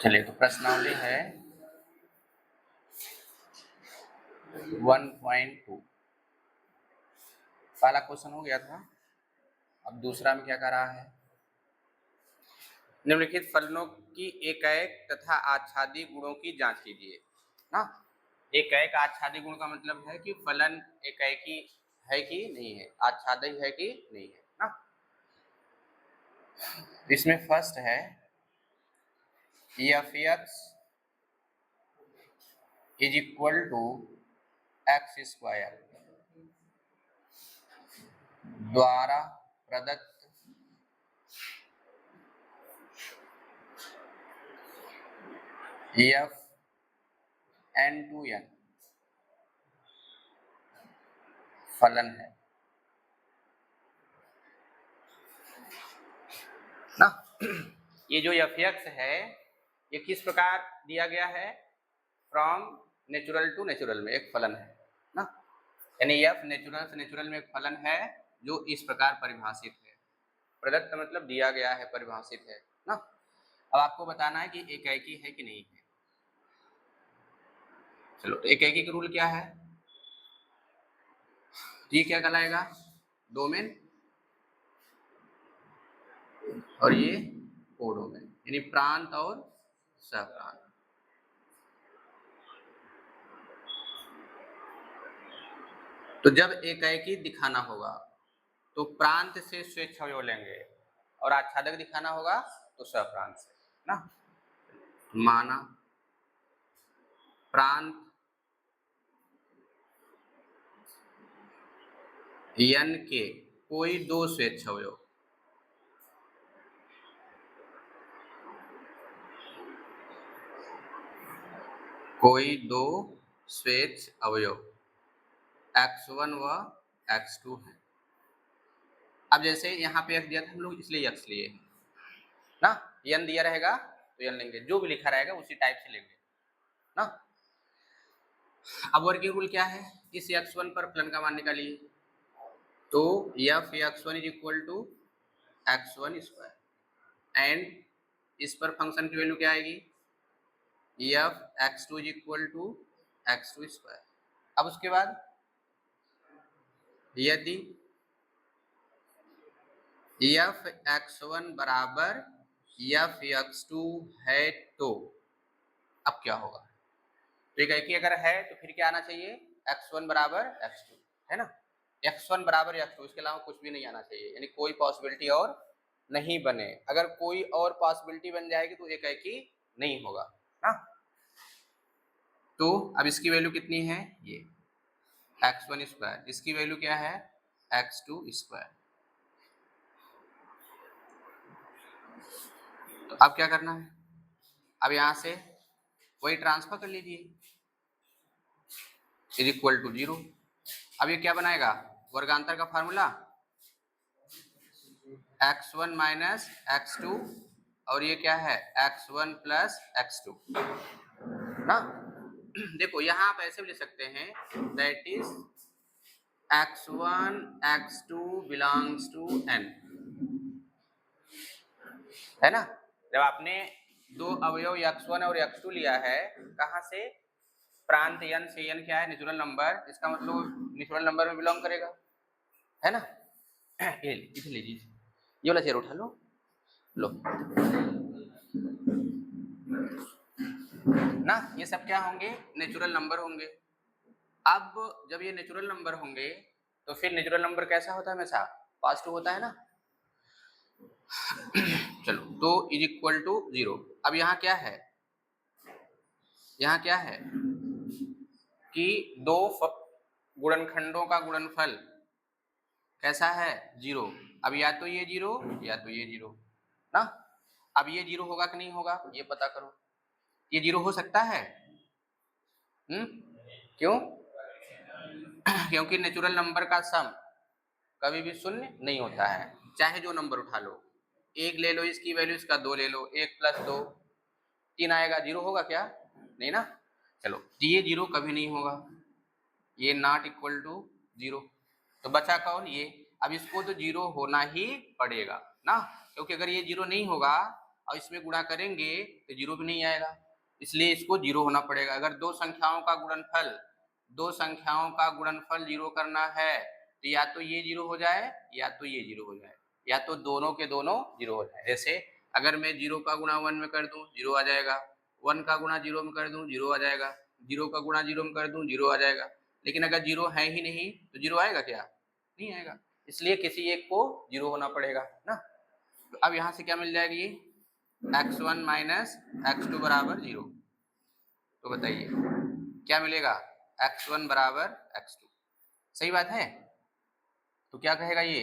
चलिए, तो प्रश्नावली है 1.2। पहला क्वेश्चन हो गया था, अब दूसरा में क्या कर रहा है? निम्नलिखित फलनों की एकैक तथा आच्छादी गुणों की जांच कीजिए ना। एकैक आच्छादी गुण का मतलब है कि फलन एकैकी है कि नहीं है, आच्छादी है कि नहीं है ना। इसमें फर्स्ट है f(x) is equal to X square द्वारा प्रदत्त f(n)(2)n फलन है ना। ये जो f(x) है ये किस प्रकार दिया गया है? फ्रॉम नेचुरल टू नेचुरल में एक फलन है ना, यानी f नेचुरल से नेचुरल में एक फलन है जो इस प्रकार परिभाषित है। प्रदत्त मतलब दिया गया है, परिभाषित है ना। अब आपको बताना है कि एकैकी है कि नहीं है। चलो, तो एकैकी का रूल क्या है? ये क्या कहलाएगा? डोमेन और ये कोडोमेन, यानी प्रांत और सहप्रांत। तो जब एकैकी दिखाना होगा तो प्रांत से स्वेच्छावयव लेंगे और आच्छादक दिखाना होगा तो सहप्रांत से ना। माना प्रांत n के कोई दो स्वेच्छावयव स्वेच्छ अवयव x1 व x2 है। अब जैसे यहाँ पे x दिया था हम लोग इसलिए x लिए ना, n दिया रहेगा तो n लेंगे, जो भी लिखा रहेगा उसी टाइप से लेंगे ना। अब वर्किंग रूल क्या है? इस x1 पर फलन का मान निकालिए, तो f(x1) is equal to x1 square and इस पर फंक्शन की वैल्यू क्या आएगी? f(x2) is equal to x2 square. अब उसके बाद यदि f(x1) बराबर f(x2) है तो अब क्या होगा? ठीक है कि अगर है तो फिर क्या आना चाहिए? x1 बराबर x2 है ना, x1 बराबर x2, इसके अलावा कुछ भी नहीं आना चाहिए, यानी कोई पॉसिबिलिटी और नहीं बने। अगर कोई और पॉसिबिलिटी बन जाएगी तो एकैकी नहीं होगा ना। तो अब इसकी वैल्यू कितनी है? ये x1 स्क्वायर, इसकी वैल्यू क्या है? x2 square. तो अब क्या करना है? अब यहां से वही ट्रांसफर कर लीजिए, इज इक्वल टू 0। अब ये क्या बनाएगा? वर्गांतर का फार्मूला x1 माइनस x2 और ये क्या है? x1 प्लस x2 ना। देखो यहाँ आप ऐसे भी लिख सकते हैं, that is x1 x2 belongs to n, है ना। जब आपने दो अवयव x1 और x2 लिया है, कहाँ से? प्रांत n से। n क्या है? नेचुरल नंबर, इसका मतलब नेचुरल नंबर में बिलोंग करेगा, है ना। ये इधर लीजिए, ये वाला चेयर उठा लो ना। ये सब क्या होंगे? नेचुरल नंबर होंगे। अब जब ये नेचुरल नंबर होंगे तो फिर नेचुरल नंबर कैसा होता है? हमेशा पॉजिटिव होता है ना। चलो, तो इज इक्वल टू 0। अब यहाँ क्या है? यहाँ क्या है कि दो गुणनखंडों का गुणनफल कैसा है? 0। अब या तो ये 0 या तो ये 0 ना। अब ये 0 होगा कि नहीं होगा ये पता करो। ये 0 हो सकता है? क्यों? क्योंकि नेचुरल नंबर का सम कभी भी शून्य नहीं होता है, चाहे जो नंबर उठा लो। 1 ले लो, इसकी वैल्यू, इसका 2 ले लो, 1 प्लस 2 3 आएगा, 0 होगा क्या? नहीं ना। चलो, ये 0 कभी नहीं होगा, ये नॉट इक्वल टू 0। तो बचा कौन? ये अब इसको तो जीरो होना ही पड़ेगा ना, क्योंकि अगर ये जीरो नहीं होगा और इसमें गुणा करेंगे तो जीरो भी नहीं आएगा, इसलिए इसको जीरो होना पड़ेगा। अगर दो संख्याओं का गुणनफल जीरो करना है तो या तो ये जीरो हो जाए या तो ये जीरो हो जाए, या तो दोनों के दोनों जीरो हो जाए। जैसे अगर मैं जीरो का गुणा 1 में कर दूं जीरो आ जाएगा, 1 का गुणा जीरो में कर दूं जीरो आ जाएगा, जीरो का गुणा जीरो में कर दूं जीरो आ जाएगा। लेकिन अगर जीरो है ही नहीं तो जीरो आएगा क्या? नहीं आएगा, इसलिए किसी एक को जीरो होना पड़ेगा ना। तो अब यहाँ से क्या मिल जाएगी? x1 माइनस x2 बराबर जीरो। तो बताइए क्या मिलेगा? x1 बराबर x2। सही बात है। तो क्या कहेगा ये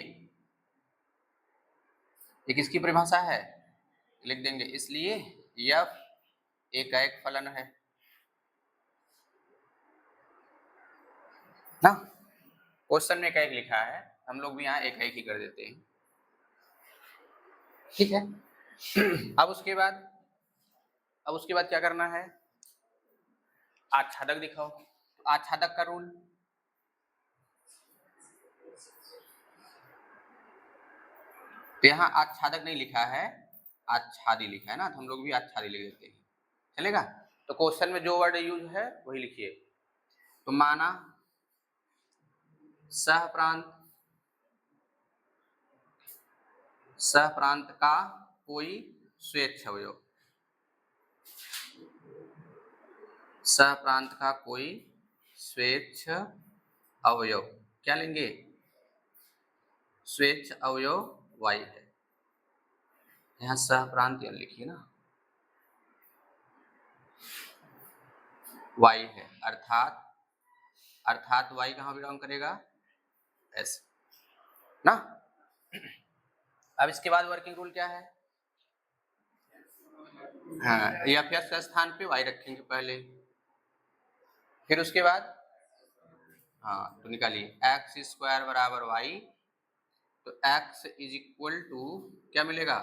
किसकी परिभाषा है? लिख देंगे, इसलिए f एकाएक फलन है ना। क्वेश्चन में एकाएक लिखा है, हम लोग भी यहाँ एकाएक ही कर देते हैं, ठीक है। अब उसके बाद क्या करना है? आच्छादक दिखाओ। आच्छादक का रूल, तो यहाँ आच्छादक नहीं लिखा है, आच्छादी लिखा है ना, तो हम लोग भी आच्छादी लिख देते हैं, चलेगा। तो क्वेश्चन में जो वर्ड यूज है वही लिखिए। तो माना सहप्रांत का कोई स्वेच्छ अवयव, सहप्रांत का कोई स्वेच्छ अवयव क्या लेंगे? स्वेच्छ अवयव y है। यहाँ सहप्रांत लिखिए ना, y है, अर्थात y कहाँ बिलोंग करेगा? S ना। अब इसके बाद वर्किंग रूल क्या है? हाँ, एफ के स्थान पे y रखेंगे पहले, फिर उसके बाद हाँ तो निकालिए x स्क्वायर बराबर y, तो x इज इक्वल टू क्या मिलेगा?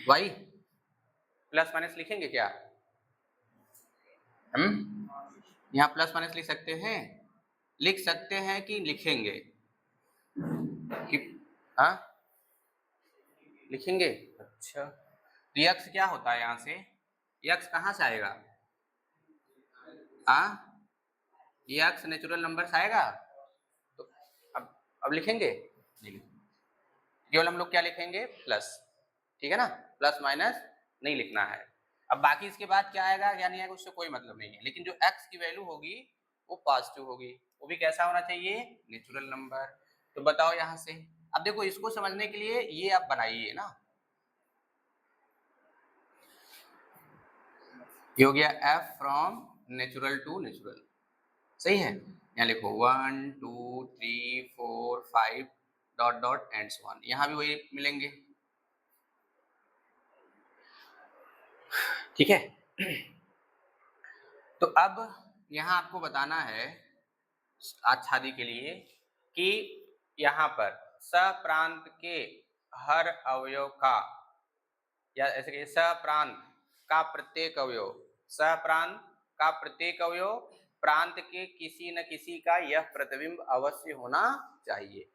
y प्लस माइनस लिखेंगे क्या? हम यहाँ प्लस माइनस लिख सकते हैं कि लिखेंगे कि हाँ लिखेंगे। अच्छा, तो x क्या होता है? यहाँ से x कहाँ से आएगा? x नेचुरल नंबर से आएगा, तो अब लिखेंगे नहीं, केवल हम लोग क्या लिखेंगे? प्लस, ठीक है ना, प्लस माइनस नहीं लिखना है। अब बाकी इसके बाद क्या आएगा या नहीं आएगा उससे कोई मतलब नहीं है, लेकिन जो x की वैल्यू होगी वो पॉजिटिव होगी, वो भी कैसा होना चाहिए? Natural number. तो बताओ यहाँ से, अब देखो इसको समझने के लिए ये आप बनाइए ना, ये हो गया f from natural to natural, सही है। यहाँ लिखो 1 2 3 4 5 dot dot and so on, यहाँ भी वही मिलेंगे, ठीक है। तो अब यहाँ आपको बताना है आच्छादी के लिए कि यहाँ पर सप्रांत के हर अवयव का, या ऐसे कि सप्रांत का प्रत्येक अवयव, सप्रांत का प्रत्येक अवयव प्रांत के किसी न किसी का यह प्रतिबिंब अवश्य होना चाहिए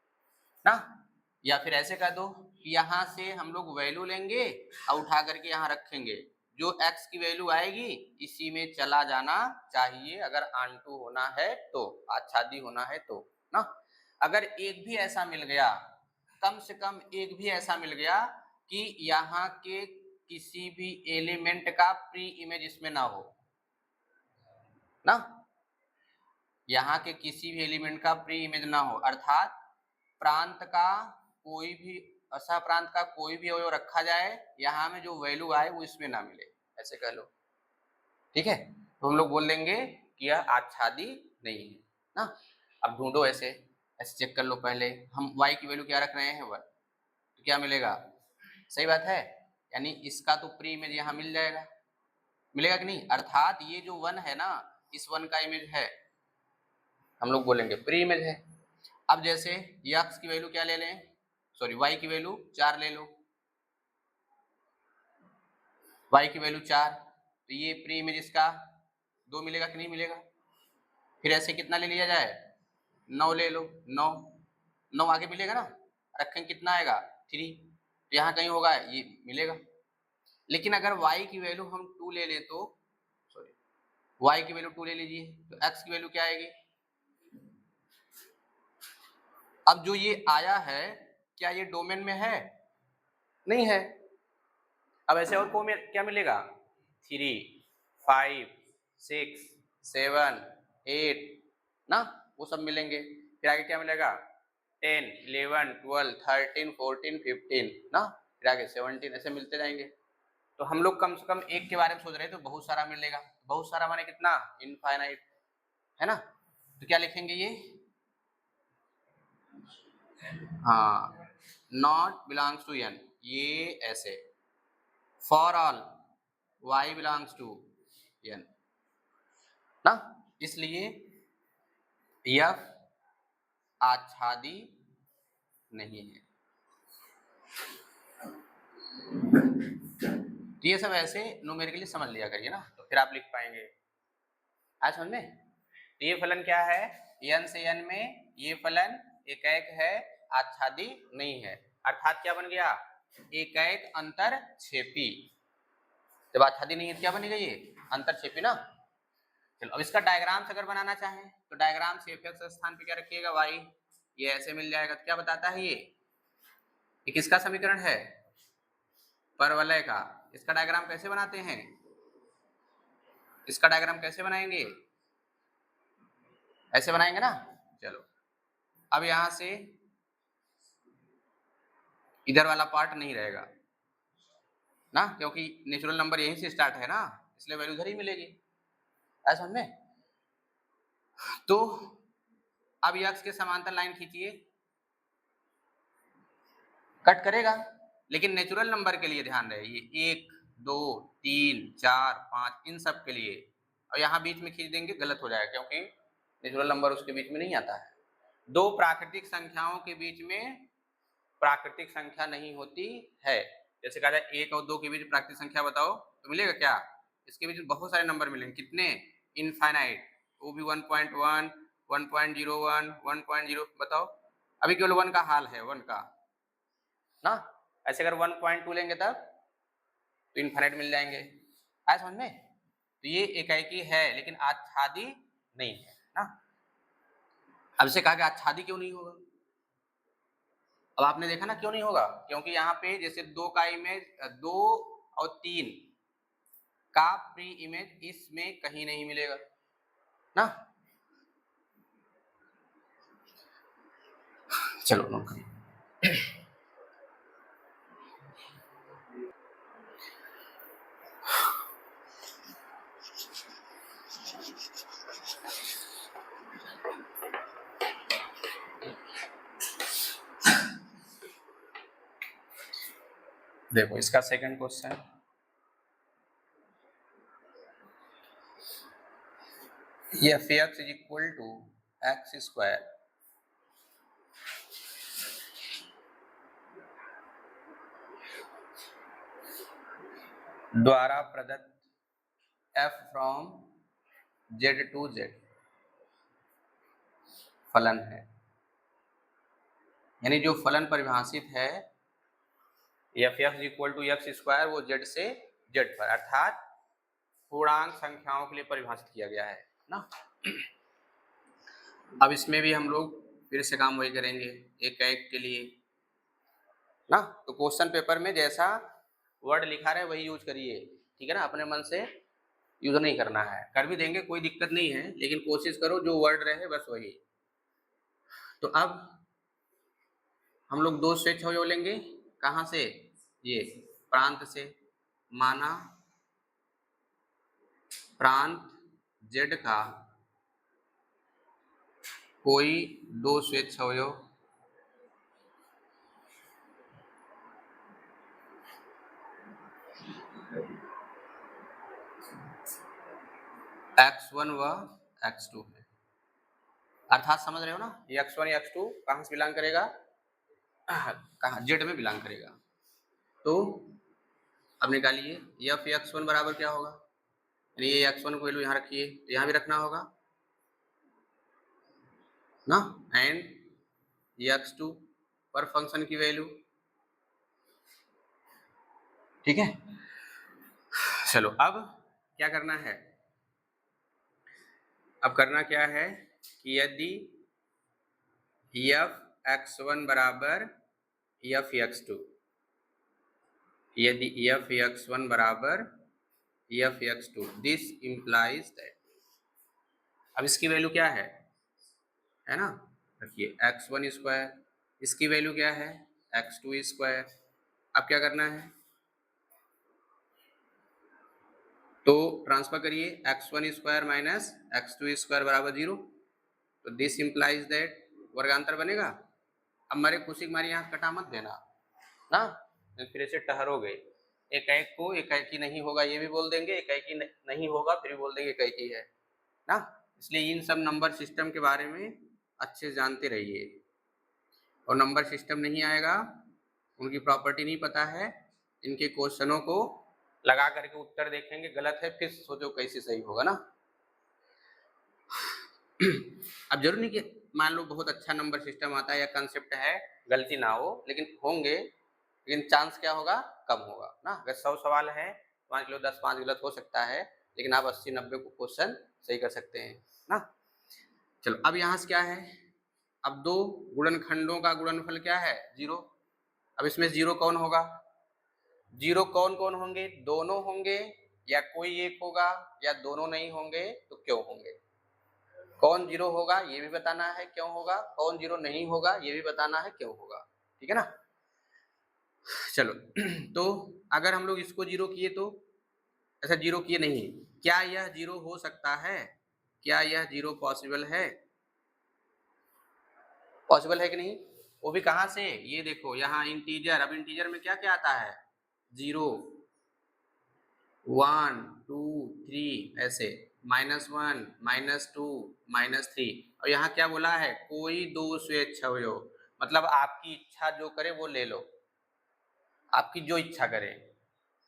ना। या फिर ऐसे कह दो कि यहाँ से हम लोग वैल्यू लेंगे और उठा करके यहाँ रखेंगे, जो x की वैल्यू आएगी इसी में चला जाना चाहिए, अगर आंटू होना है तो, आच्छादी होना है तो ना। अगर एक भी ऐसा मिल गया, कम से कम एक भी ऐसा मिल गया कि यहाँ के किसी भी एलिमेंट का प्री इमेज इसमें ना हो ना, यहाँ के किसी भी एलिमेंट का प्री इमेज ना हो, अर्थात प्रांत का कोई भी असप्रांत का कोई भी अवयव रखा जाए, यहाँ में जो वैल्यू आए वो इसमें ना मिले, ऐसे कह लो, ठीक है। तो हम लोग बोल देंगे कि यह आच्छादी नहीं है ना। अब ढूंढो, ऐसे चेक कर लो, पहले हम y की वैल्यू क्या रख रहे हैं? 1, तो क्या मिलेगा? सही बात है, यानी इसका तो प्री इमेज यहाँ मिलेगा कि नहीं, अर्थात ये जो 1 है ना, इस 1 का इमेज है, हम लोग बोलेंगे प्री इमेज है। अब जैसे x की वैल्यू क्या ले लें, सॉरी y की वैल्यू 4 ले लो, y की वैल्यू 4, तो ये प्री इमेज इसका 2 मिलेगा कि नहीं मिलेगा? फिर ऐसे कितना ले लिया जाए? 9 ले लो, 9 9 आगे मिलेगा ना, रखेंगे कितना आएगा 3, तो यहाँ कहीं होगा ये मिलेगा। लेकिन अगर y की वैल्यू हम 2 ले लें तो सॉरी y की वैल्यू 2 ले लीजिए तो x की वैल्यू क्या आएगी। अब जो ये आया है क्या ये डोमेन में है? नहीं है। अब ऐसे और को क्या मिलेगा 3 5 6 7 8 ना, वो सब मिलेंगे। फिर आगे क्या मिलेगा 10 11 12 13 14 15 ना, फिर आगे 17 ऐसे मिलते जाएंगे। तो हम लोग कम से कम एक के बारे में सोच रहे हैं तो बहुत सारा मिलेगा। बहुत सारा माने कितना इनफाइनाइट है ना। तो क्या लिखेंगे ये, हाँ नॉट बिलोंग्स टू n, ये ऐसे for all y belongs to n ना, इसलिए f आच्छादी नहीं है। तो ये सब ऐसे न्यूमेरिकली समझ लिया करिए ना, तो फिर आप लिख पाएंगे। आज समझ में। तो ये फलन क्या है, n से n में ये फलन एकैक है, आच्छादी नहीं है। अर्थात क्या बन गया, एकैक अंतरक्षेपी। जब आच्छादी नहीं है तो क्या बनेगा ये अंतरक्षेपी ना। चलो अब इसका डायग्राम अगर बनाना चाहें तो डायग्राम से f स्थान पे क्या रखिएगा y, ये ऐसे मिल जाएगा। तो क्या बताता है ये किसका समीकरण है, परवलय का। इसका डायग्राम कैसे बनाते हैं, इसका डायग्राम कैसे बनाएंगे, ऐसे बनाएंगे ना। चलो अब यहां से इधर वाला पार्ट नहीं रहेगा ना, क्योंकि नेचुरल नंबर यहीं से स्टार्ट है ना, इसलिए वैल्यू इधर ही मिलेगी। ऐसा समझ में। तो अब x के समांतर लाइन खींचिए, कट करेगा। लेकिन नेचुरल नंबर के लिए ध्यान रहे, ये 1 2 3 4 5 इन सब के लिए, और यहाँ बीच में खींच देंगे गलत हो जाएगा, क्योंकि नेचुरल नंबर उसके बीच में नहीं आता है। दो प्राकृतिक संख्याओं के बीच में प्राकृतिक संख्या नहीं होती है। जैसे कहा जाए 1 और 2 के बीच प्राकृतिक संख्या बताओ तो मिलेगा क्या, इसके बीच में बहुत सारे नंबर मिलेंगे, कितने इनफाइनाइट, वो भी 1.1 1.01 1.0 बताओ। अभी केवल 1 का हाल है, 1 का ना। ऐसे अगर 1.2 लेंगे तब तो इनफाइनाइट मिल जाएंगे। आया समझ में। तो ये एकाएकी है लेकिन आच्छादी नहीं है ना। अब से कहा कि आच्छादी क्यों नहीं होगा, अब आपने देखा ना क्यों नहीं होगा, क्योंकि यहाँ पे जैसे 2 का इमेज 2 और 3 का प्री इमेज इसमें कहीं नहीं मिलेगा ना। चलो नोट करिए। देखो इसका second question, F X is equal to X square द्वारा प्रदत्त F from Z to Z फलन है। यानी जो फलन परिभाषित है F X equal to X square, वो जेड से जेड पर अर्थात पूर्णांक संख्याओं के लिए परिभाषित किया गया है ना। अब इसमें भी हम लोग फिर से काम वही करेंगे एक एक के लिए ना। तो क्वेश्चन पेपर में जैसा वर्ड लिखा रहे वही यूज करिए, ठीक है ना। अपने मन से यूज नहीं करना है, कर भी देंगे कोई दिक्कत नहीं है, लेकिन कोशिश करो जो वर्ड रहे बस वही। तो अब हम लोग दो स्वेच्छ अवयव लेंगे, कहाँ से, ये प्रांत से। माना प्रांत जेड का कोई दो स्वेच्छ अवयव x1 व x2 है। अर्थात समझ रहे हो ना, x1 या x2 कहाँ से बिलोंग करेगा, कहाँ जेड में बिलोंग करेगा। तो अब निकालिए एफ x1 बराबर क्या होगा, ये x1 को वैल्यू यहाँ रखिए, तो यहाँ भी रखना होगा ना, एंड x2 पर फंक्शन की वैल्यू। ठीक है, चलो अब क्या करना है, अब करना क्या है कि यदि f(x1) बराबर f(x2), यदि f(x1) बराबर f(x2), दिस इंप्लाइज दैट, अब इसकी वैल्यू क्या है ना, रखिए x1 स्क्वायर, इसकी वैल्यू क्या है x2 स्क्वायर। अब क्या करना है, तो ट्रांसफर करिए, x1 square minus x2 square बराबर 0, तो दिस इंप्लाइज दैट, वर्गांतर बनेगा। अब मारे खुशी मारी यहाँ कटा मत देना ना, फिर से ठहरोगे, एक को एक नहीं होगा ये भी बोल देंगे, एक नहीं होगा फिर भी बोल देंगे एक है ना। इसलिए इन सब नंबर सिस्टम के बारे में अच्छे से जानते रहिए, और नंबर सिस्टम नहीं आएगा, उनकी प्रॉपर्टी नहीं पता है, इनके क्वेश्चनों को लगा करके उत्तर देखेंगे, गलत है फिर सोचो कैसे सही होगा ना। अब जरूर नहीं कि मान लो बहुत अच्छा नंबर सिस्टम आता है या कंसेप्ट है, गलती ना हो, लेकिन होंगे, लेकिन चांस क्या होगा, कम होगा ना। अगर 100 सवाल है, मान लो 10-5 गलत हो सकता है, लेकिन आप 80-90 को क्वेश्चन सही कर सकते हैं ना। चलो अब यहाँ से क्या है, अब दो गुणनखंडों का गुणनफल क्या है 0। अब इसमें 0 कौन होगा, 0 कौन कौन होंगे, दोनों होंगे या कोई एक होगा, या दोनों नहीं होंगे तो क्यों होंगे। कौन 0 होगा ये भी बताना है क्यों होगा, कौन 0 नहीं होगा ये भी बताना है क्यों होगा, ठीक है ना। चलो तो अगर हम लोग इसको 0 किए तो, ऐसा 0 किए नहीं, क्या यह 0 हो सकता है, क्या यह 0 पॉसिबल है, पॉसिबल है कि नहीं। वो भी कहां से, ये देखो यहाँ इंटीजर, अब इंटीजर में क्या क्या आता है 0, 1, 2, 3 ऐसे, -1, -2, -3, और यहाँ क्या बोला है, कोई दो स्वेच्छा, मतलब आपकी इच्छा जो करे वो ले लो, आपकी जो इच्छा करे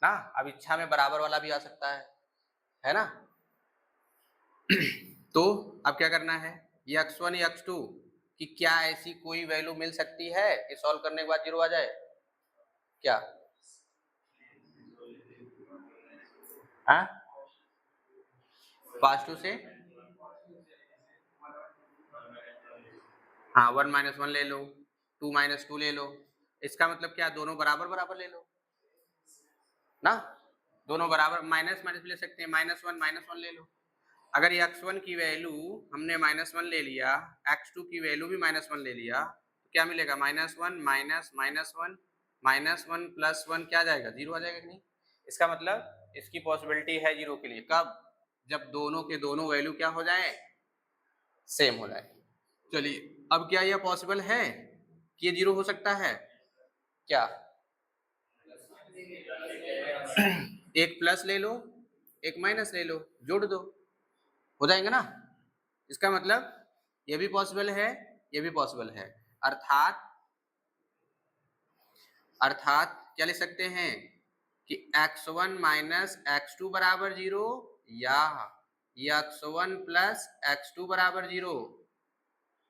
ना। अब इच्छा में बराबर वाला भी आ सकता है ना। तो अब क्या करना है, ये x1 या x2 कि क्या ऐसी कोई वैल्यू मिल सकती है कि सॉल्व करने के बाद 0 आ जाए, क्या हाँ, पास टू से हाँ 1 - 1 ले लो, 2 - 2 ले लो, इसका मतलब क्या, दोनों बराबर बराबर ले लो ना, दोनों बराबर, माइनस माइनस ले सकते हैं, -1 - 1 ले लो। अगर x1 की वैल्यू हमने -1 ले लिया, x2 की वैल्यू भी -1 ले लिया, तो क्या मिलेगा, -1 -1 प्लस 1 क्या आ जाएगा 0 आ जाएगा कि नहीं। इसका मतलब इसकी पॉसिबिलिटी है 0 के लिए, कब, जब दोनों के दोनों वैल्यू क्या हो जाए, सेम हो जाए। चलिए अब क्या यह पॉसिबल है कि ये 0 हो सकता है, क्या एक प्लस ले लो, एक माइनस ले लो, जोड़ दो, हो जाएगा ना। इसका मतलब ये भी पॉसिबल है, ये भी पॉसिबल है, अर्थात अर्थात क्या लिख सकते हैं कि x1 माइनस x2 बराबर 0, या x1 प्लस x2 बराबर 0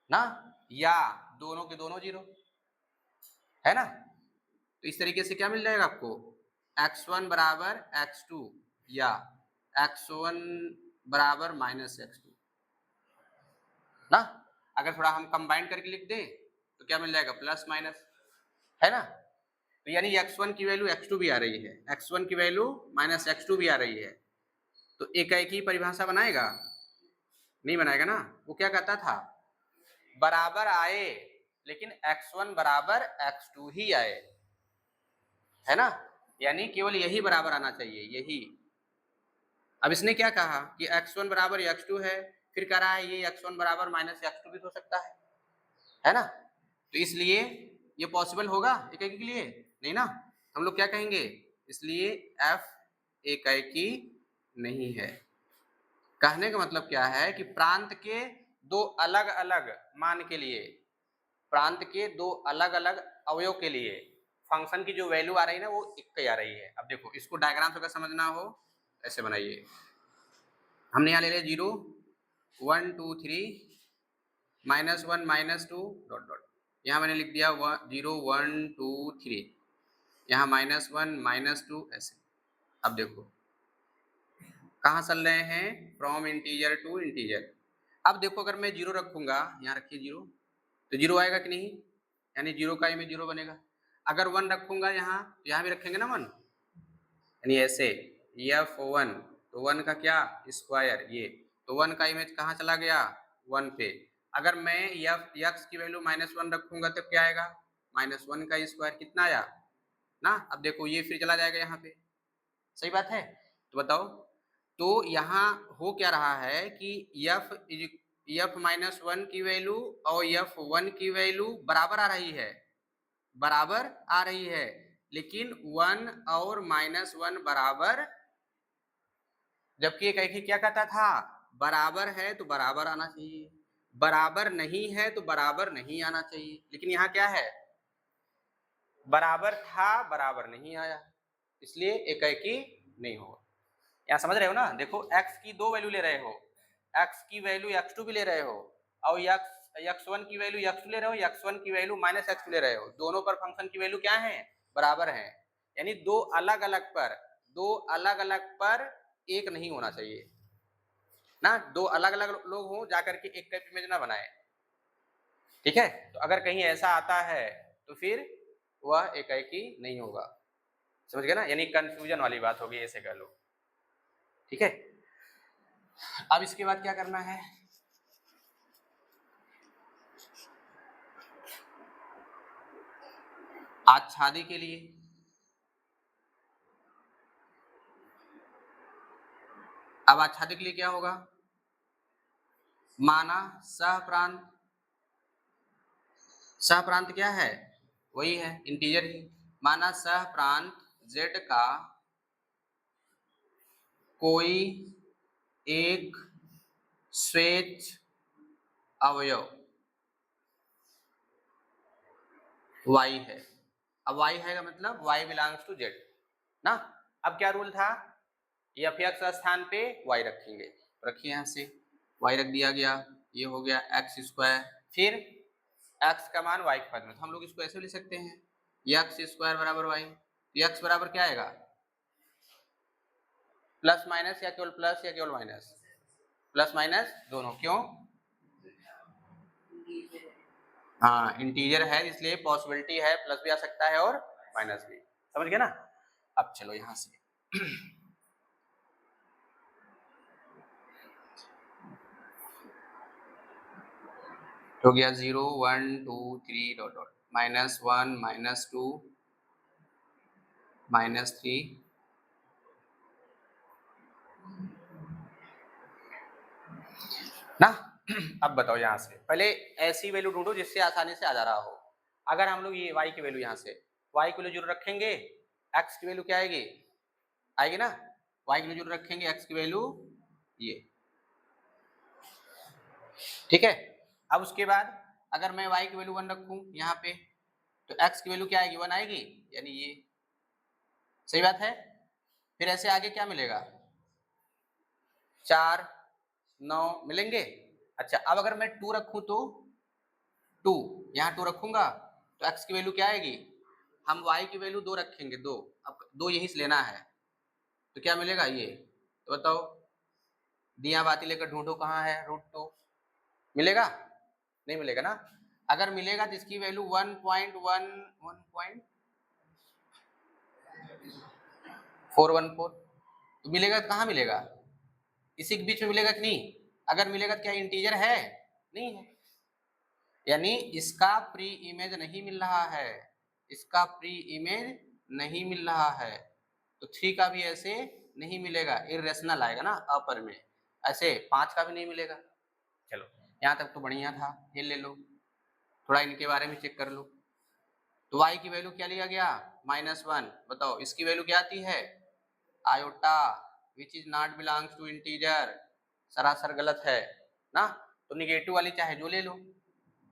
ना, या दोनों के दोनों 0, है ना। तो इस तरीके से क्या मिल जाएगा आपको, x1 बराबर x2, या x1 बराबर -x2 ना। अगर थोड़ा हम कंबाइन करके लिख दें तो क्या मिल जाएगा, प्लस माइनस, है ना। तो यानी x1 की वैल्यू x2 भी आ रही है, x1 की वैल्यू -x2 भी आ रही है, तो एक ही परिभाषा बनाएगा, नहीं बनाएगा ना। वो क्या कहता था, बराबर आए लेकिन x1 बराबर x2 ही आए, है ना, यानी केवल यही बराबर आना चाहिए, यही। अब इसने क्या कहा कि x1 बराबर x2 है, फिर कह रहा है ये x1 बराबर -x2 भी हो सकता है ना। तो इसलिए ये पॉसिबल होगा एकाकी के लिए, नहीं ना, हम लोग क्या कहेंगे, इसलिए f एकाकी नहीं है। कहने का मतलब क्या है कि प्रांत के दो अलग अलग मान के लिए, प्रांत के दो अलग अलग अवयव के लिए फंक्शन की जो वैल्यू आ रही है ना, वो एक ही आ रही है। अब देखो इसको डायग्राम से अगर समझना हो ऐसे बनाइए, हमने यहाँ ले लिया 0, 1, 2, 3, -1 -2 डॉट डॉट, यहाँ मैंने लिख दिया 0 1 2 3, यहाँ -1 -2 ऐसे। अब देखो कहाँ चल रहे हैं, फ्रॉम इंटीजर टू इंटीजर। अब देखो अगर मैं 0 रखूंगा, यहाँ रखिए 0, तो 0 आएगा कि नहीं, यानी 0 का इमेज 0 बनेगा। अगर 1 रखूंगा यहाँ, तो यहाँ भी रखेंगे ना 1, यानी ऐसे F1, तो 1 का क्या स्क्वायर ये, तो 1 का इमेज कहाँ चला गया 1 पे। अगर मैं x की वैल्यू -1 रखूंगा तो क्या आएगा, -1 का स्क्वायर कितना आया ना। अब देखो ये फिर चला जाएगा यहाँ पे, सही बात है। तो बताओ, तो यहाँ हो क्या रहा है कि f-1 की वैल्यू और f1 की वैल्यू बराबर आ रही है, बराबर आ रही है, लेकिन 1 और -1 बराबर, जबकि एक ही क्या कहता था, बराबर है तो बराबर आना चाहिए, बराबर नहीं है तो बराबर नहीं आना चाहिए। लेकिन यहाँ क्या है, बराबर था बराबर नहीं आया, इसलिए एकाएकी नहीं होगा। यहाँ समझ रहे हो ना, देखो x की दो वैल्यू ले रहे हो, x की वैल्यू x2 भी ले रहे हो, और x1 की वैल्यू x2 ले रहे हो, x1 की वैल्यू -x2 ले रहे हो, दोनों पर फंक्शन की वैल्यू क्या है, बराबर है। यानी दो अलग अलग पर एक नहीं होना चाहिए ना, दो अलग अलग लोग हो जाकर के एक टाइप इमेज ना बनाए, ठीक है। तो अगर कहीं ऐसा आता है तो फिर वह एकाएकी नहीं होगा, समझ गए ना, यानी कंफ्यूजन वाली बात होगी, ऐसे कह लो, ठीक है। अब इसके बाद क्या करना है, आच्छादी के लिए, अब आच्छादी के लिए क्या होगा, माना सहप्रांत, सहप्रांत क्या है, वही है इंटीजर ही, माना सहप्रांत z का कोई एक स्वेच्छ अवयव y है। अब y है का मतलब y बिलोंग्स टू z ना। अब क्या रूल था, f(x) स्थान पे y रखेंगे, रखिए यहाँ से y रख दिया गया, ये हो गया x², फिर x का मान y के पद में, तो हम लोग इसको ऐसे लिख सकते हैं x² बराबर y, x बराबर क्या आएगा, प्लस माइनस या केवल प्लस या केवल माइनस, प्लस माइनस दोनों, क्यों, हाँ इंटीजर है इसलिए पॉसिबिलिटी है, प्लस भी आ सकता है और माइनस भी, समझ गए ना। अब चलो यहां से हो गया 0 1 2 3 डॉट डॉट, -1 -2 -3 ना। अब बताओ यहां से, पहले ऐसी वैल्यू ढूंढो जिससे आसानी से आ जा रहा हो। अगर हम लोग ये y की वैल्यू, यहाँ से y की वैल्यू 0 रखेंगे, x की वैल्यू क्या आएगी, आएगी ना, y की वैल्यू 0 रखेंगे, x की वैल्यू ये, ठीक है। अब उसके बाद अगर मैं y की वैल्यू 1 रखूं यहाँ पे, तो x की वैल्यू क्या आएगी, 1 आएगी, यानी ये, सही बात है। फिर ऐसे आगे क्या मिलेगा, 4 9 मिलेंगे। अच्छा अब अगर मैं 2 रखूं तो 2, यहाँ 2 रखूंगा तो x की वैल्यू क्या आएगी, हम y की वैल्यू 2 रखेंगे, 2, अब 2 यहीं से लेना है, तो क्या मिलेगा ये, तो बताओ, दिया बाती लेकर ढूंढो कहाँ है, √2 मिलेगा, नहीं मिलेगा ना। अगर मिलेगा तो इसकी वैल्यू 1.414, तो मिलेगा तो कहाँ मिलेगा, इसी के बीच में मिलेगा कि नहीं, अगर मिलेगा तो क्या इंटीजर है, नहीं है, यानी इसका प्री इमेज नहीं मिल रहा है, इसका प्री इमेज नहीं मिल रहा है, तो 3 का भी ऐसे नहीं मिलेगा, इरेशनल आएगा ना अपर में, ऐसे 5 का भी नहीं मिलेगा। चलो यहाँ तक तो बढ़िया था, ये ले लो, थोड़ा इनके बारे में चेक कर लो। तो y की वैल्यू क्या लिया गया, -1, बताओ इसकी वैल्यू क्या आती है, iota, which is not belongs to integer, सरासर गलत है ना। तो निगेटिव वाली चाहे जो ले लो,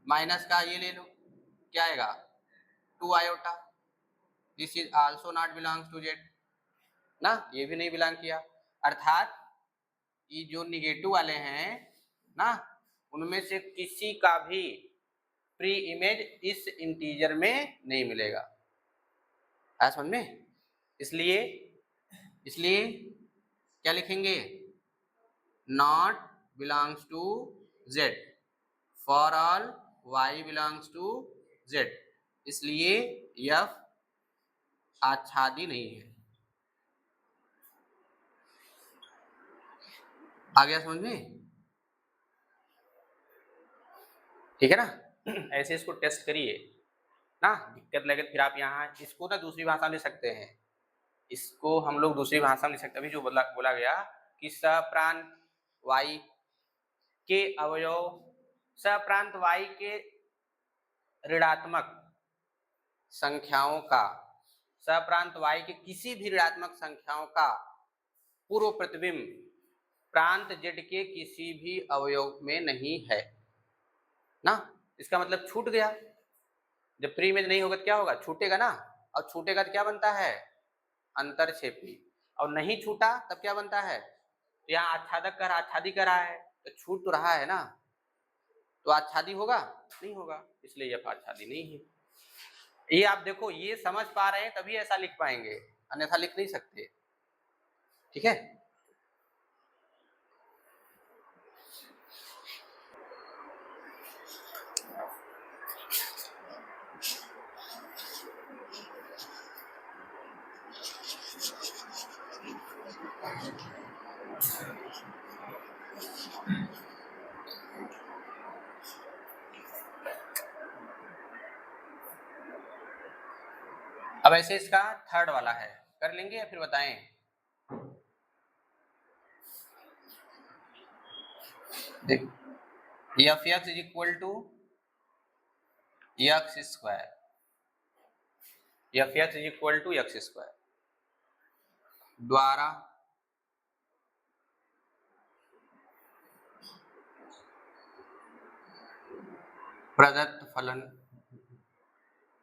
माइनस का ये ले लो, क्या आएगा 2 iota, this is also not belongs to Z ना, ये भी नहीं बिलोंग किया, अर्थात ये जो निगेटिव वाले हैं ना, उनमें से किसी का भी प्री इमेज इस इंटीजर में नहीं मिलेगा। आया समझ में? इसलिए क्या लिखेंगे? Not belongs to z for all y belongs to z। इसलिए f आच्छादी नहीं है। आ गया समझ में? ठीक है ना? ऐसे इसको टेस्ट करिए ना, दिक्कत लगे तो फिर आप यहाँ इसको ना दूसरी भाषा में लिख सकते हैं। इसको हम लोग दूसरी भाषा में लिख सकते हैं। अभी जो बोला गया कि सप्रांत y के अवयव, सप्रांत y के ऋणात्मक संख्याओं का, सप्रांत y के किसी भी ऋणात्मक संख्याओं का पूर्व प्रतिबिंब प्रांत z के किसी भी अवयव में नहीं है ना। इसका मतलब छूट गया। जब प्री इमेज नहीं होगा तो क्या होगा? छूटेगा ना, और छूटेगा तो क्या बनता है? अंतरक्षेपी। और नहीं छूटा तब क्या बनता है? यहाँ आच्छादक कर आच्छादी कर रहा है तो छूट तो रहा है ना, तो आच्छादी होगा? नहीं होगा, इसलिए यह आच्छादी नहीं है। ये आप देखो, ये समझ पा रहे हैं तभी ऐसा लिख पाएंगे, अन्यथा लिख नहीं सकते। ठीक है? अब ऐसे इसका थर्ड वाला है, कर लेंगे या फिर बताएं? देख, F X is equal to X square, F X is equal to X square द्वारा प्रदत्त फलन,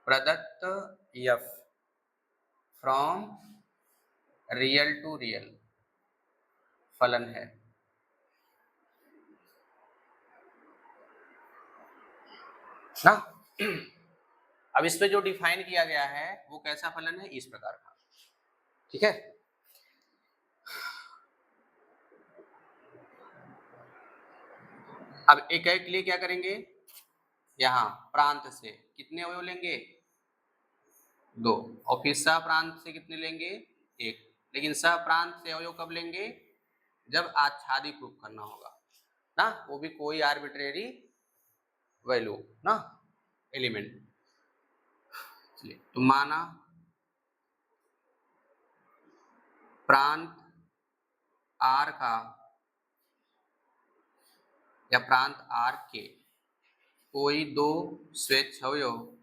प्रदत्त F from real to real फलन है। ना अब इस पे जो डिफाइन किया गया है वो कैसा फलन है? इस प्रकार का। ठीक है? अब एक के लिए क्या करेंगे? यहाँ प्रांत से कितने अवयव लेंगे? 2, और फिर सह प्रांत से कितने लेंगे? 1। लेकिन सह प्रांत से अवयव कब लेंगे? जब आच्छादी प्रूफ करना होगा ना, वो भी कोई आर्बिट्रेरी वैल्यू ना, एलिमेंट। चलिए, तो माना प्रांत R का या प्रांत R के कोई 2 स्वेच्छावयव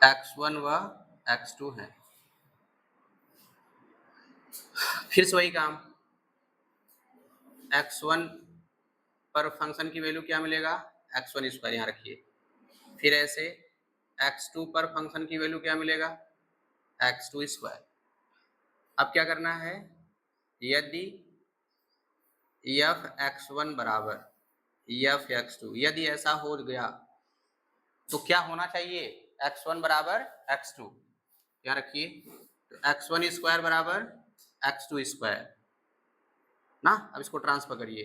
x1 व x2 है। फिर से वही काम, x1 पर फंक्शन की वैल्यू क्या मिलेगा? x1 स्क्वायर यहाँ रखिए। फिर ऐसे x2 पर फंक्शन की वैल्यू क्या मिलेगा? x2 square. अब क्या करना है? यदि f x1 बराबर f x2, यदि ऐसा हो गया तो क्या होना चाहिए? x1 बराबर x2, यहाँ रखिए। तो x1 स्क्वायर बराबर x2 स्क्वायर ना। अब इसको ट्रांसफर करिए,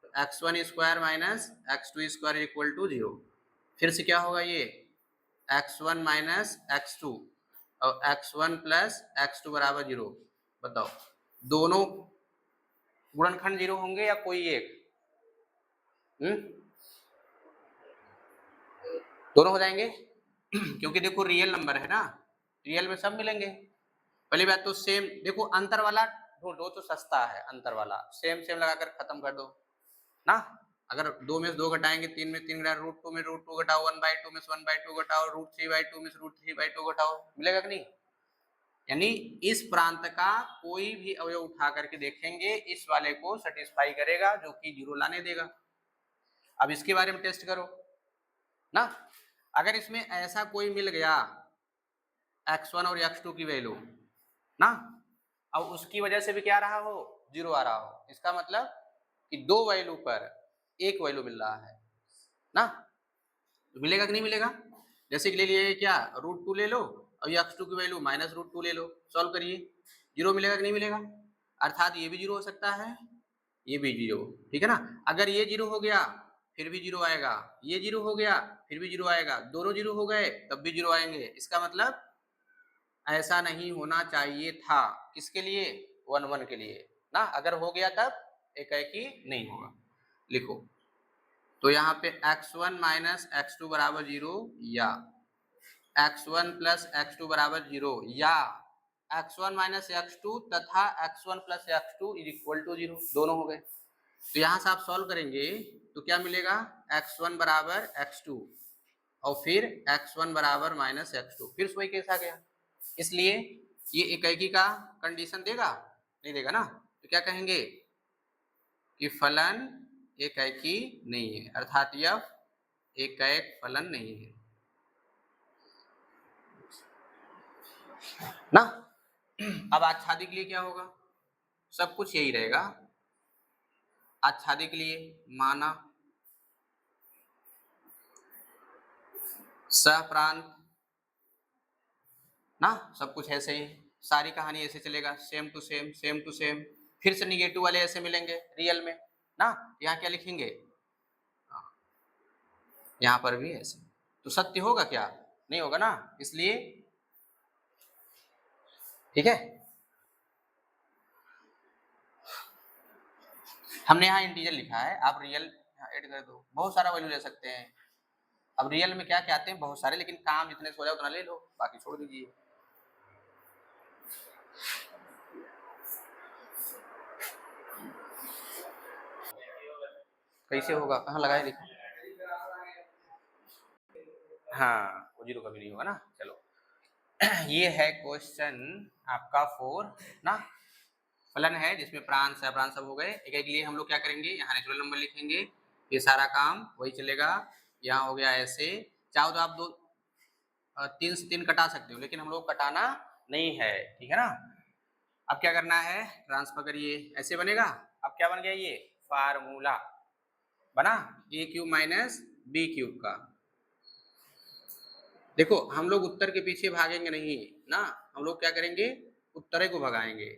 तो x1 square minus x2 square equal to 0। फिर से क्या होगा? ये x1 माइनस x2 और x1 प्लस x2 बराबर 0। बताओ, दोनों गुणनखंड 0 होंगे या कोई एक? दोनों हो जाएंगे क्योंकि देखो रियल नंबर है ना, रियल में सब मिलेंगे। पहली बात तो सेम, देखो अंतर वाला ढूंढो तो सस्ता है, अंतर वाला सेम सेम लगाकर खत्म कर दो ना। अगर 2 में से 2 घटाएंगे, 3 में 3 घटाओ, √2 में √2 घटाओ, 1/2 में से 1/2 घटाओ, √3/2 में से √3/2 घटाओ, मिलेगा कि नहीं? यानी इस प्रांत का कोई भी अवयव उठा करके देखेंगे, इस वाले को सेटिस्फाई करेगा जो कि 0 लाने देगा। अब इसके बारे में टेस्ट करो ना। अगर इसमें ऐसा कोई मिल गया, x1 और x2 की वैल्यू ना, अब उसकी वजह से भी क्या रहा हो, 0 आ रहा हो, इसका मतलब कि दो वैल्यू पर एक वैल्यू मिल रहा है ना, तो मिलेगा कि नहीं मिलेगा। जैसे कि ले लिए क्या, √2 ले लो और ये x2 की वैल्यू -√2 ले लो, सॉल्व करिए, 0 मिलेगा कि नहीं मिलेगा, अर्थात ये भी 0 हो सकता है, ये भी 0, ठीक है ना। अगर ये 0 हो गया फिर भी 0 आएगा, ये 0 हो गया फिर भी 0 आएगा, दोनों 0 हो गए तब भी 0 आएंगे, इसका मतलब ऐसा नहीं होना चाहिए था, किसके लिए, 1 1 के लिए ना, अगर हो गया तब एकाएकी नहीं होगा। लिखो, तो यहाँ पे x1 माइनस x2 बराबर 0 या x1 प्लस x2 बराबर 0 या x1 माइनस x2 तथा x1 plus x2 is equal to 0, दोनों हो गए। तो यहाँ से आप सॉल्व करेंगे तो क्या मिलेगा, x1 बराबर x2 और फिर x1 बराबर माइनस x2, फिर वही केस आ गया, इसलिए ये एकाएकी का कंडीशन देगा, नहीं देगा ना, तो क्या कहेंगे कि फलन एकाएकी नहीं है, अर्थात यह एकाएक फलन नहीं है ना। अब आच्छादी के लिए क्या होगा, सब कुछ यही रहेगा, आच्छादी के लिए माना सहप्रांत ना, सब कुछ ऐसे ही, सारी कहानी ऐसे चलेगा, same to same same to same, फिर से निगेटिव वाले ऐसे मिलेंगे रियल में ना, यहाँ क्या लिखेंगे, यहाँ पर भी ऐसे, तो सत्य होगा क्या, नहीं होगा ना, इसलिए ठीक है। हमने यहाँ इंटीजर लिखा है, आप रियल ऐड कर दो, बहुत सारा वैल्यू ले सकते हैं, अब रियल में क्या क्या आते हैं बहुत सारे, लेकिन काम जितने से हो जाए उतना ले लो, बाकी छोड़ दीजिए। कैसे होगा, कहाँ लगाए लिखा, हाँ वो 0 कभी नहीं होगा ना। चलो ये है क्वेश्चन आपका 4 ना, फलन है जिसमें प्रांत सहप्रांत सब हो गए, एक एक लिए हम लोग क्या करेंगे, यहाँ नेचुरल नंबर लिखेंगे, ये सारा काम वही चलेगा, यहाँ हो गया ऐसे, चाहो तो आप 3 से 3 कटा सकते हो, लेकिन हम लोग कटाना नहीं है, ठीक है ना। अब क्या करना है, ट्रांसफर करिए, ऐसे बनेगा, अब क्या बन गया, ये फार्मूला बना a cube minus B cube का। देखो हम लोग उत्तर के पीछे भागेंगे नहीं ना, हम लोग क्या करेंगे, उत्तरे को भगाएंगे,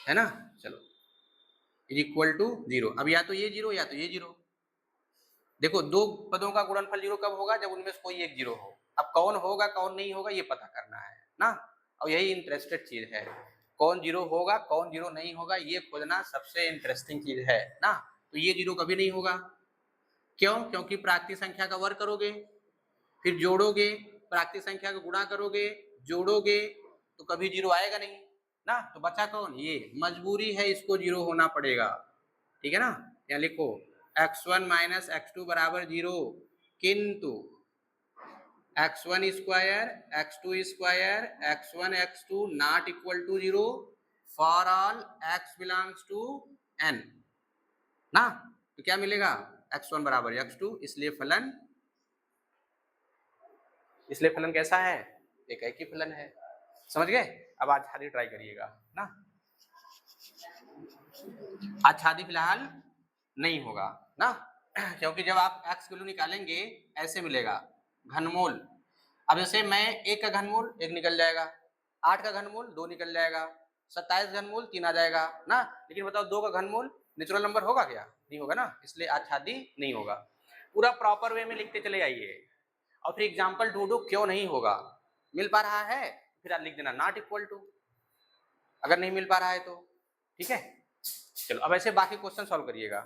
है ना। चलो इज इक्वल टू 0, अब या तो ये 0 या तो ये 0, देखो दो पदों का गुणनफल 0 कब होगा, जब उनमें से कोई एक 0 हो, अब कौन होगा कौन नहीं होगा ये पता करना है ना, और यही इंटरेस्टेड चीज है, कौन 0 होगा कौन 0 नहीं होगा ये खोजना सबसे इंटरेस्टिंग चीज है ना। तो ये 0 कभी नहीं होगा, क्यों, क्योंकि प्राकृतिक संख्या का वर्ग करोगे फिर जोड़ोगे, प्राकृतिक संख्या का गुणा करोगे जोड़ोगे, तो कभी 0 आएगा नहीं ना, तो बचा कौन, ये मजबूरी है इसको 0 होना पड़ेगा, ठीक है ना। यहाँ लिखो x1 माइनस x2 बराबर 0, किंतु x1 square x2 square x1 x2 not equal to 0 for all x belongs to n ना, तो क्या मिलेगा, x1 बराबर x2, इसलिए फलन कैसा है, एकाएकी फलन है, समझ गए। अब आच्छादी ट्राई करिएगा ना, आच्छादी फिलहाल नहीं होगा ना, क्योंकि जब आप x की वैल्यू निकालेंगे ऐसे मिलेगा घनमूल, अब जैसे मैं 1 का घनमूल 1 निकल जाएगा, 8 का घनमूल 2 निकल जाएगा, 27 घनमूल 3 आ जाएगा ना, लेकिन बताओ 2 का घनमूल नेचुरल नंबर होगा क्या, नहीं होगा ना, इसलिए आच्छादी नहीं होगा। पूरा प्रॉपर वे में लिखते चले आइए, और फिर एग्जाम्पल ढूंढो क्यों नहीं होगा, मिल पा रहा है फिर आप लिख देना नॉट इक्वल टू, अगर नहीं मिल पा रहा है तो, ठीक है। चलो अब ऐसे बाकी क्वेश्चन सॉल्व करिएगा।